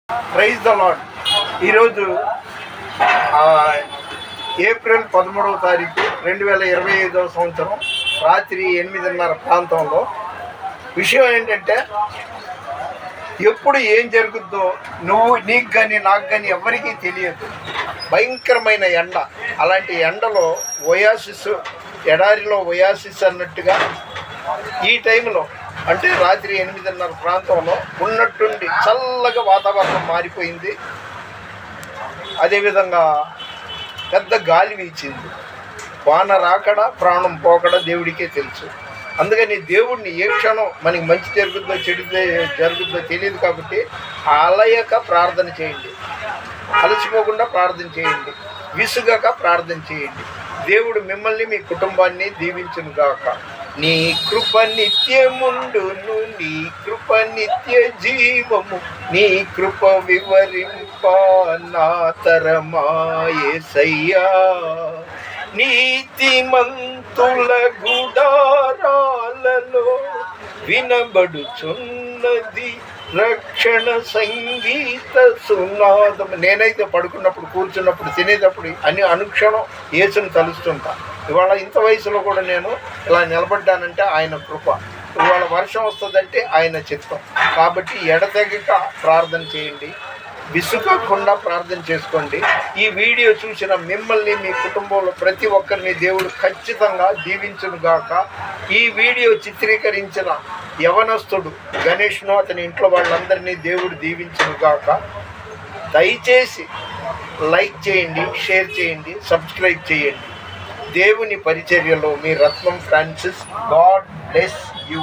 Praise the lord. ఈరోజు April 13వ తారీఖు 2025వ సంవత్సరం రాత్రి 8:30 ప్రాంతంలో. విషయం ఏంటంటే, ఎప్పుడు ఏం జరుగుద్దో నీకు కానీ నాకు కానీ ఎవరికీ తెలియదు. భయంకరమైన ఎండ. అలాంటి ఎండలో ఒయాసిస్, ఎడారిలో ఒయాసిస్ అన్నట్టుగా ఈ టైంలో అంటే రాత్రి 8:30 ప్రాంతంలో ఉన్నట్టుండి చల్లగా వాతావరణం మారిపోయింది. అదేవిధంగా పెద్ద గాలి వీచింది. వాన రాకడ ప్రాణం పోకడ దేవుడికే తెలుసు. అందుకని దేవుడిని ఏ క్షణం మనకి మంచి జరుగుద్దో చెడు జరుగుద్దో తెలియదు. కాబట్టి అలయక ప్రార్థన చేయండి, అలసిపోకుండా ప్రార్థన చేయండి, విసుగక ప్రార్థన చేయండి. దేవుడు మిమ్మల్ని మీ కుటుంబాన్ని దీవించును గాక. నీ కృప నిత్యముండును, నీ కృప నిత్య జీవము, నీ కృప వివరింప నా తరమాయేసయ్యా. నీతిమంతుల గుడారాలలో వినబడుచున్నది రక్షణ సంగీత సునాదం. నేనైతే పడుకున్నప్పుడు, కూర్చున్నప్పుడు, తినేటప్పుడు అనుక్షణం యేసుని తలుస్తుంటా. ఇవాళ ఇంత వయసులో కూడా నేను ఇలా నిలబడ్డానంటే ఆయన కృప. ఇవాళ వర్షం వస్తుందంటే ఆయన చిత్తం. కాబట్టి ఎడతెగక ప్రార్థన చేయండి, విసుగకుండా ప్రార్థన చేసుకోండి. ఈ వీడియో చూసిన మిమ్మల్ని, మీ కుటుంబంలో ప్రతి ఒక్కరిని దేవుడు ఖచ్చితంగా దీవించును గాక. ఈ వీడియో చిత్రీకరించిన యవనస్తుడు గణేష్ను, అతని ఇంట్లో వాళ్ళందరినీ దేవుడు దీవించును గాక. దయచేసి లైక్ చేయండి, షేర్ చేయండి, సబ్స్క్రైబ్ చేయండి. దేవుని పరిచర్యలో మీ రత్నం ఫ్రాన్సిస్. God bless you.